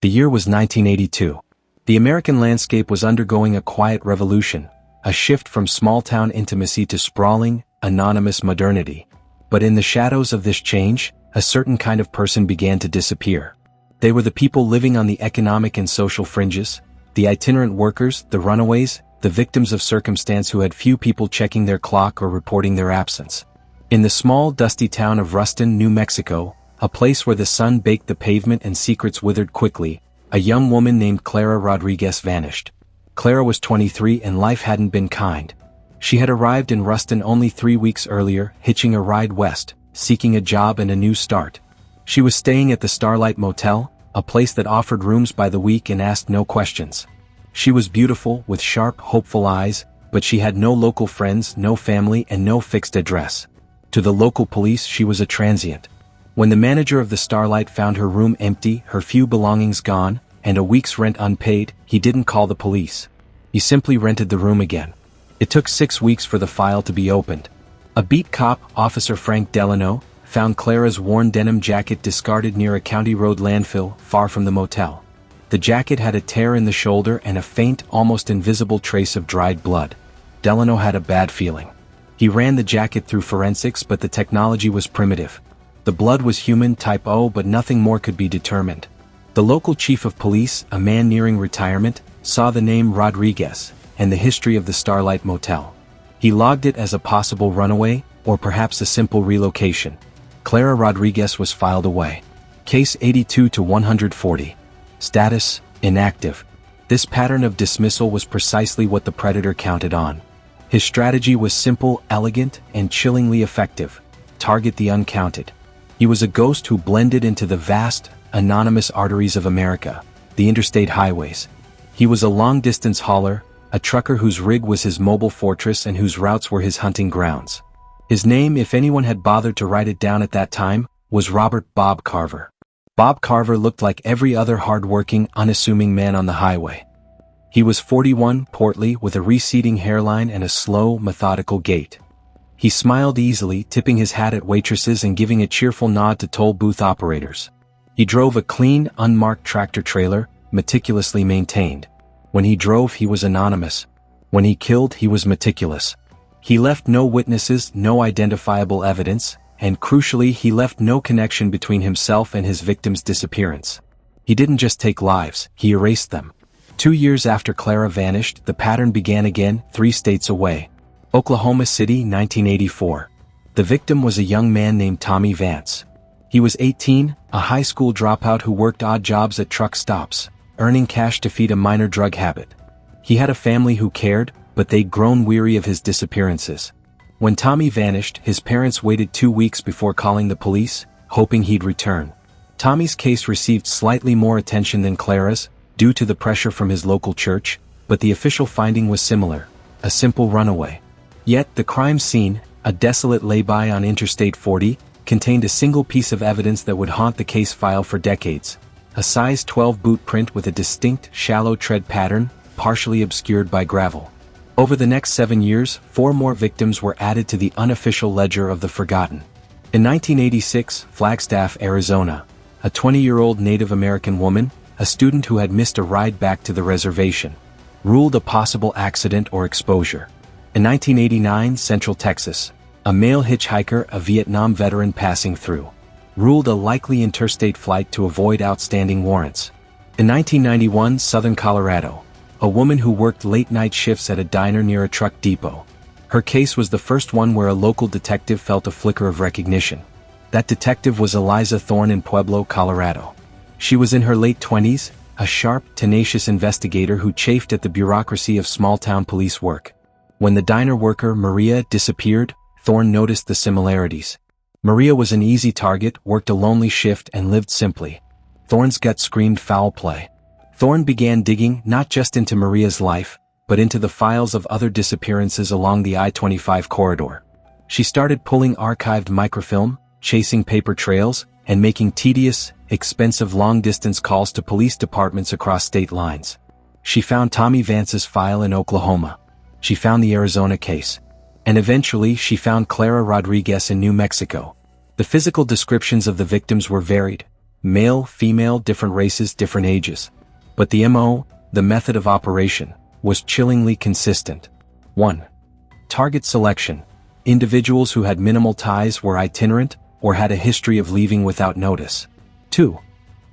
The year was 1982. The American landscape was undergoing a quiet revolution, a shift from small-town intimacy to sprawling, anonymous modernity. But in the shadows of this change, a certain kind of person began to disappear. They were the people living on the economic and social fringes, the itinerant workers, the runaways, the victims of circumstance who had few people checking their clock or reporting their absence. In the small, dusty town of Ruston, New Mexico, a place where the sun baked the pavement and secrets withered quickly, a young woman named Clara Rodriguez vanished. Clara was 23 and life hadn't been kind. She had arrived in Ruston only 3 weeks earlier, hitching a ride west, seeking a job and a new start. She was staying at the Starlight Motel, a place that offered rooms by the week and asked no questions. She was beautiful, with sharp, hopeful eyes, but she had no local friends, no family, and no fixed address. To the local police, she was a transient. When the manager of the Starlight found her room empty, her few belongings gone, and a week's rent unpaid, he didn't call the police. He simply rented the room again. It took 6 weeks for the file to be opened. A beat cop, Officer Frank Delano, found Clara's worn denim jacket discarded near a county road landfill, far from the motel. The jacket had a tear in the shoulder and a faint, almost invisible trace of dried blood. Delano had a bad feeling. He ran the jacket through forensics, but the technology was primitive. The blood was human type O, but nothing more could be determined. The local chief of police, a man nearing retirement, saw the name Rodriguez and the history of the Starlight Motel. He logged it as a possible runaway, or perhaps a simple relocation. Clara Rodriguez was filed away. Case 82-140. Status: inactive. This pattern of dismissal was precisely what the predator counted on. His strategy was simple, elegant, and chillingly effective. Target the uncounted. He was a ghost who blended into the vast, anonymous arteries of America, the interstate highways. He was a long-distance hauler, a trucker whose rig was his mobile fortress and whose routes were his hunting grounds. His name, if anyone had bothered to write it down at that time, was Robert Bob Carver. Bob Carver looked like every other hard-working, unassuming man on the highway. He was 41, portly, with a receding hairline and a slow, methodical gait. He smiled easily, tipping his hat at waitresses and giving a cheerful nod to toll booth operators. He drove a clean, unmarked tractor trailer, meticulously maintained. When he drove, he was anonymous. When he killed, he was meticulous. He left no witnesses, no identifiable evidence, and crucially, he left no connection between himself and his victim's disappearance. He didn't just take lives, he erased them. 2 years after Clara vanished, the pattern began again, 3 states away. Oklahoma City, 1984. The victim was a young man named Tommy Vance. He was 18, a high school dropout who worked odd jobs at truck stops, earning cash to feed a minor drug habit. He had a family who cared, but they'd grown weary of his disappearances. When Tommy vanished, his parents waited 2 weeks before calling the police, hoping he'd return. Tommy's case received slightly more attention than Clara's, due to the pressure from his local church, but the official finding was similar: a simple runaway. Yet, the crime scene, a desolate lay-by on Interstate 40, contained a single piece of evidence that would haunt the case file for decades: a size 12 boot print with a distinct, shallow tread pattern, partially obscured by gravel. Over the next 7 years, 4 more victims were added to the unofficial ledger of the forgotten. In 1986, Flagstaff, Arizona, a 20-year-old Native American woman, a student who had missed a ride back to the reservation, ruled a possible accident or exposure. In 1989, Central Texas, a male hitchhiker, a Vietnam veteran passing through, ruled a likely interstate flight to avoid outstanding warrants. In 1991, Southern Colorado, a woman who worked late-night shifts at a diner near a truck depot. Her case was the first one where a local detective felt a flicker of recognition. That detective was Eliza Thorne in Pueblo, Colorado. She was in her late 20s, a sharp, tenacious investigator who chafed at the bureaucracy of small-town police work. When the diner worker, Maria, disappeared, Thorne noticed the similarities. Maria was an easy target, worked a lonely shift, and lived simply. Thorne's gut screamed foul play. Thorne began digging not just into Maria's life, but into the files of other disappearances along the I-25 corridor. She started pulling archived microfilm, chasing paper trails, and making tedious, expensive long-distance calls to police departments across state lines. She found Tommy Vance's file in Oklahoma. She found the Arizona case. And eventually she found Clara Rodriguez in New Mexico. The physical descriptions of the victims were varied. Male, female, different races, different ages. But the MO, the method of operation, was chillingly consistent. 1. Target selection. Individuals who had minimal ties were itinerant or had a history of leaving without notice. 2.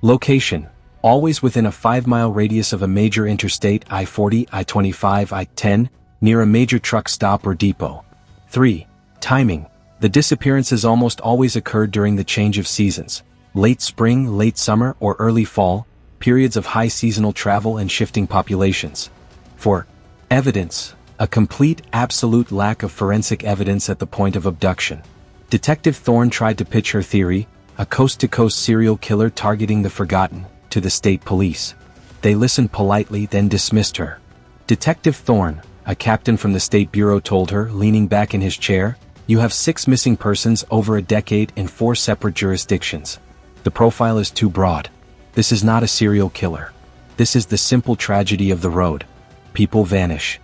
Location. Always within a 5-mile radius of a major interstate, I-40, I-25, I-10, near a major truck stop or depot. 3. Timing. The disappearances almost always occurred during the change of seasons. Late spring, late summer, or early fall, periods of high seasonal travel and shifting populations. 4. Evidence. A complete, absolute lack of forensic evidence at the point of abduction. Detective Thorne tried to pitch her theory, a coast-to-coast serial killer targeting the forgotten, to the state police. They listened politely, then dismissed her. Detective Thorne, a captain from the State Bureau, told her, leaning back in his chair, "You have 6 missing persons over a decade in 4 separate jurisdictions. The profile is too broad. This is not a serial killer. This is the simple tragedy of the road. People vanish."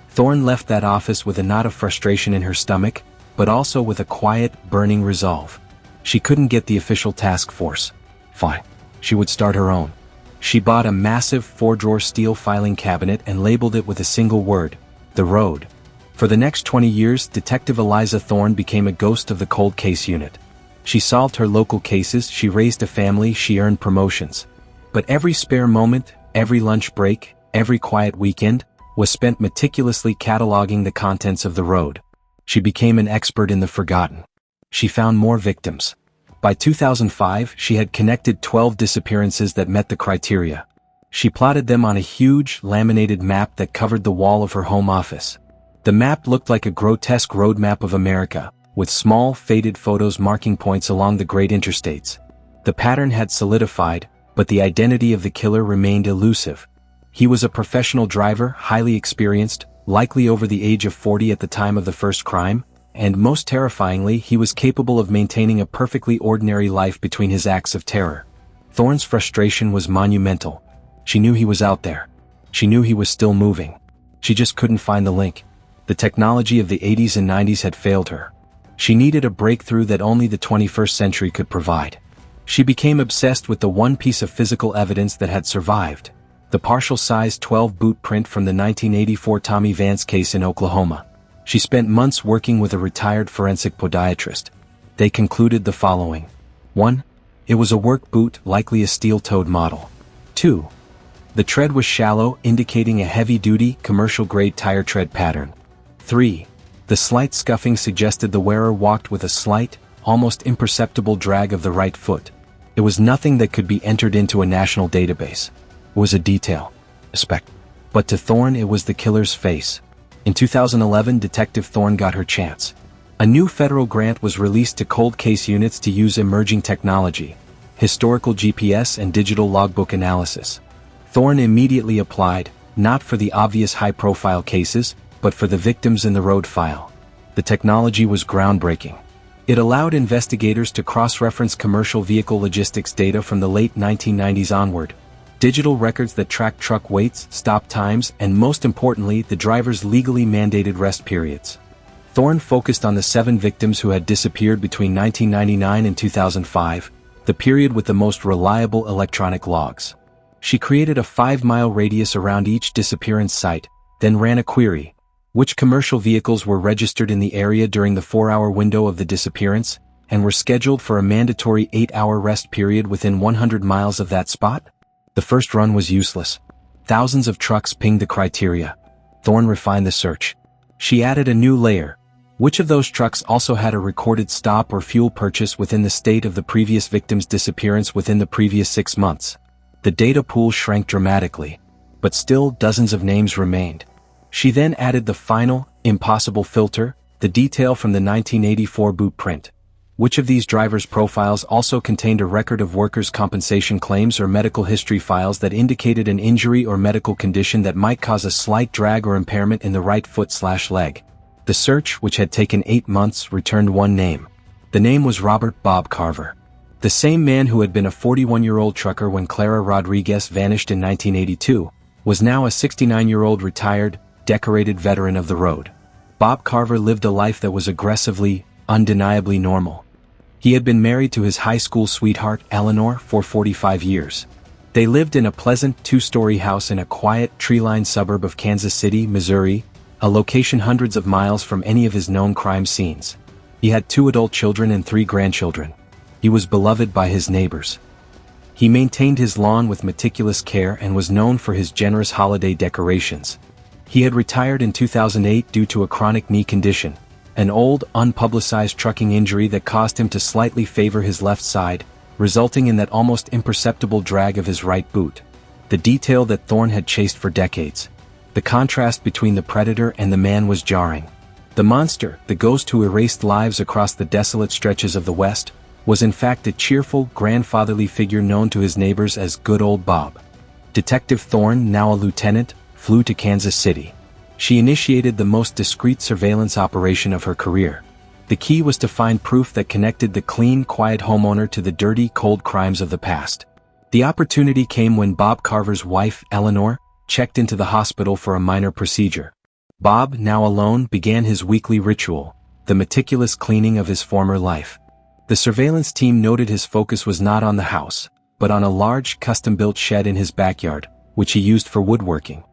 Thorne left that office with a knot of frustration in her stomach, but also with a quiet, burning resolve. She couldn't get the official task force. Fine. She would start her own. She bought a massive 4-drawer steel filing cabinet and labeled it with a single word: The Road. For the next 20 years, Detective Eliza Thorne became a ghost of the cold case unit. She solved her local cases, she raised a family, she earned promotions. But every spare moment, every lunch break, every quiet weekend, was spent meticulously cataloging the contents of The Road. She became an expert in the forgotten. She found more victims. By 2005, she had connected 12 disappearances that met the criteria. She plotted them on a huge, laminated map that covered the wall of her home office. The map looked like a grotesque road map of America, with small, faded photos marking points along the great interstates. The pattern had solidified, but the identity of the killer remained elusive. He was a professional driver, highly experienced, likely over the age of 40 at the time of the first crime, and most terrifyingly, he was capable of maintaining a perfectly ordinary life between his acts of terror. Thorne's frustration was monumental. She knew he was out there. She knew he was still moving. She just couldn't find the link. The technology of the 80s and 90s had failed her. She needed a breakthrough that only the 21st century could provide. She became obsessed with the one piece of physical evidence that had survived: the partial-sized 12-boot print from the 1984 Tommy Vance case in Oklahoma. She spent months working with a retired forensic podiatrist. They concluded the following. 1. It was a work boot, likely a steel-toed model. 2. The tread was shallow, indicating a heavy-duty, commercial-grade tire tread pattern. 3. The slight scuffing suggested the wearer walked with a slight, almost imperceptible drag of the right foot. It was nothing that could be entered into a national database. It was a detail. A speck. But to Thorne it was the killer's face. In 2011, Detective Thorne got her chance. A new federal grant was released to cold case units to use emerging technology, historical GPS and digital logbook analysis. Thorne immediately applied, not for the obvious high-profile cases, but for the victims in the road file. The technology was groundbreaking. It allowed investigators to cross-reference commercial vehicle logistics data from the late 1990s onward. Digital records that tracked truck weights, stop times, and most importantly, the driver's legally mandated rest periods. Thorne focused on the 7 victims who had disappeared between 1999 and 2005, the period with the most reliable electronic logs. She created a 5-mile radius around each disappearance site, then ran a query: which commercial vehicles were registered in the area during the 4-hour window of the disappearance, and were scheduled for a mandatory 8-hour rest period within 100 miles of that spot? The first run was useless. Thousands of trucks pinged the criteria. Thorne refined the search. She added a new layer. Which of those trucks also had a recorded stop or fuel purchase within the state of the previous victim's disappearance within the previous 6 months? The data pool shrank dramatically, but still dozens of names remained. She then added the final, impossible filter, the detail from the 1984 boot print. Which of these drivers' profiles also contained a record of workers' compensation claims or medical history files that indicated an injury or medical condition that might cause a slight drag or impairment in the right foot/leg? The search, which had taken 8 months, returned one name. The name was Robert Bob Carver. The same man who had been a 41-year-old trucker when Clara Rodriguez vanished in 1982, was now a 69-year-old retired, decorated veteran of the road. Bob Carver lived a life that was aggressively, undeniably normal. He had been married to his high school sweetheart, Eleanor, for 45 years. They lived in a pleasant two-story house in a quiet, tree-lined suburb of Kansas City, Missouri, a location hundreds of miles from any of his known crime scenes. He had 2 adult children and 3 grandchildren. He was beloved by his neighbors. He maintained his lawn with meticulous care and was known for his generous holiday decorations. He had retired in 2008 due to a chronic knee condition, an old, unpublicized trucking injury that caused him to slightly favor his left side, resulting in that almost imperceptible drag of his right boot. The detail that Thorne had chased for decades. The contrast between the predator and the man was jarring. The monster, the ghost who erased lives across the desolate stretches of the West, was in fact a cheerful, grandfatherly figure known to his neighbors as Good Old Bob. Detective Thorne, now a lieutenant, flew to Kansas City. She initiated the most discreet surveillance operation of her career. The key was to find proof that connected the clean, quiet homeowner to the dirty, cold crimes of the past. The opportunity came when Bob Carver's wife, Eleanor, checked into the hospital for a minor procedure. Bob, now alone, began his weekly ritual, the meticulous cleaning of his former life. The surveillance team noted his focus was not on the house, but on a large, custom-built shed in his backyard, which he used for woodworking.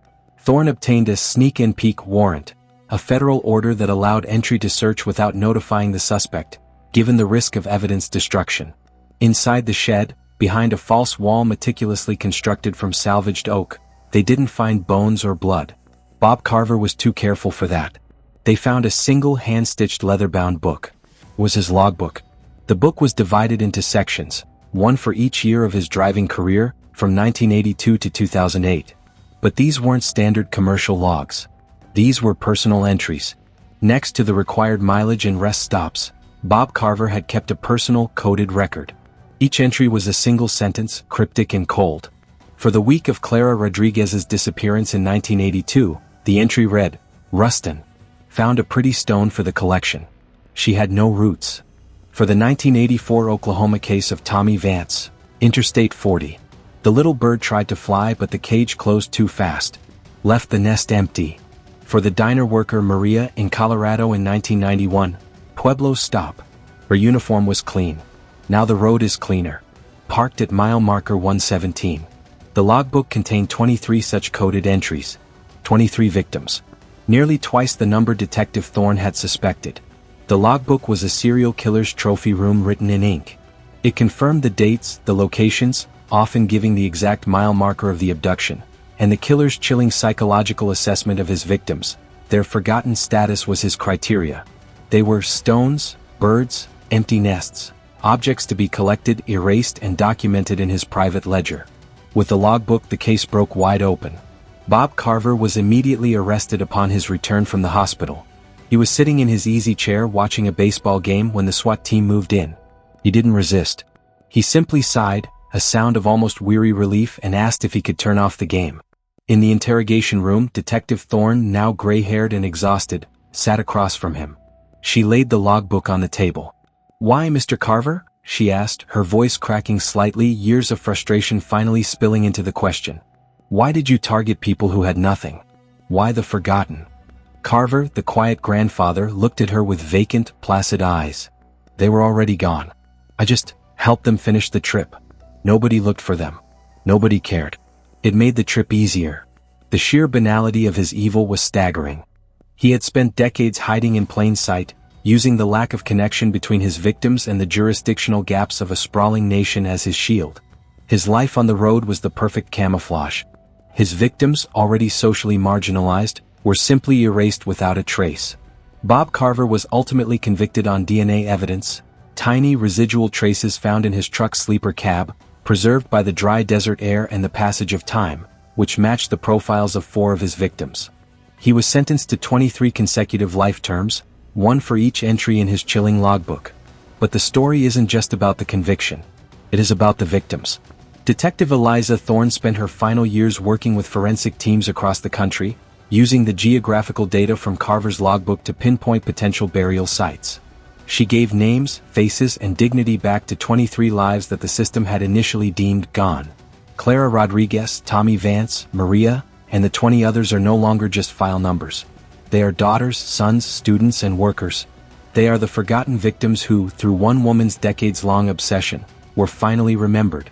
Thorne obtained a sneak-and-peek warrant, a federal order that allowed entry to search without notifying the suspect, given the risk of evidence destruction. Inside the shed, behind a false wall meticulously constructed from salvaged oak, they didn't find bones or blood. Bob Carver was too careful for that. They found a single hand-stitched leather-bound book. It was his logbook. The book was divided into sections, one for each year of his driving career, from 1982 to 2008. But these weren't standard commercial logs. These were personal entries. Next to the required mileage and rest stops, Bob Carver had kept a personal, coded record. Each entry was a single sentence, cryptic and cold. For the week of Clara Rodriguez's disappearance in 1982, the entry read, Ruston. Found a pretty stone for the collection. She had no roots. For the 1984 Oklahoma case of Tommy Vance, Interstate 40. The little bird tried to fly but the cage closed too fast. Left the nest empty. For the diner worker Maria in Colorado in 1991, Pueblo Stop. Her uniform was clean. Now the road is cleaner. Parked at mile marker 117. The logbook contained 23 such coded entries. 23 victims. Nearly twice the number Detective Thorne had suspected. The logbook was a serial killer's trophy room written in ink. It confirmed the dates, the locations, often giving the exact mile marker of the abduction, and the killer's chilling psychological assessment of his victims. Their forgotten status was his criteria. They were stones, birds, empty nests, objects to be collected, erased, and documented in his private ledger. With the logbook, the case broke wide open. Bob Carver was immediately arrested upon his return from the hospital. He was sitting in his easy chair watching a baseball game when the SWAT team moved in. He didn't resist. He simply sighed, a sound of almost weary relief, and asked if he could turn off the game. In the interrogation room, Detective Thorne, now gray-haired and exhausted, sat across from him. She laid the logbook on the table. "Why, Mr. Carver?" she asked, her voice cracking slightly, years of frustration finally spilling into the question. "Why did you target people who had nothing? Why the forgotten?" Carver, the quiet grandfather, looked at her with vacant, placid eyes. "They were already gone. I just helped them finish the trip. Nobody looked for them. Nobody cared. It made the trip easier." The sheer banality of his evil was staggering. He had spent decades hiding in plain sight, using the lack of connection between his victims and the jurisdictional gaps of a sprawling nation as his shield. His life on the road was the perfect camouflage. His victims, already socially marginalized, were simply erased without a trace. Bob Carver was ultimately convicted on DNA evidence, tiny residual traces found in his truck's sleeper cab, preserved by the dry desert air and the passage of time, which matched the profiles of 4 of his victims. He was sentenced to 23 consecutive life terms, one for each entry in his chilling logbook. But the story isn't just about the conviction. It is about the victims. Detective Eliza Thorne spent her final years working with forensic teams across the country, using the geographical data from Carver's logbook to pinpoint potential burial sites. She gave names, faces, and dignity back to 23 lives that the system had initially deemed gone. Clara Rodriguez, Tommy Vance, Maria, and the 20 others are no longer just file numbers. They are daughters, sons, students, and workers. They are the forgotten victims who, through one woman's decades-long obsession, were finally remembered.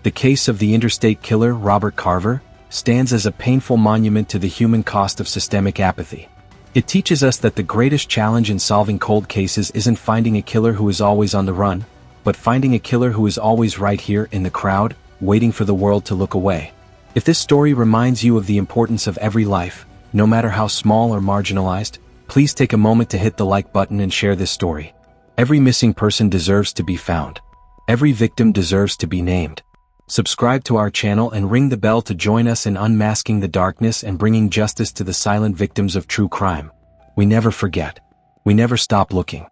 The case of the interstate killer Robert Carver stands as a painful monument to the human cost of systemic apathy. It teaches us that the greatest challenge in solving cold cases isn't finding a killer who is always on the run, but finding a killer who is always right here in the crowd, waiting for the world to look away. If this story reminds you of the importance of every life, no matter how small or marginalized, please take a moment to hit the like button and share this story. Every missing person deserves to be found. Every victim deserves to be named. Subscribe to our channel and ring the bell to join us in unmasking the darkness and bringing justice to the silent victims of true crime. We never forget. We never stop looking.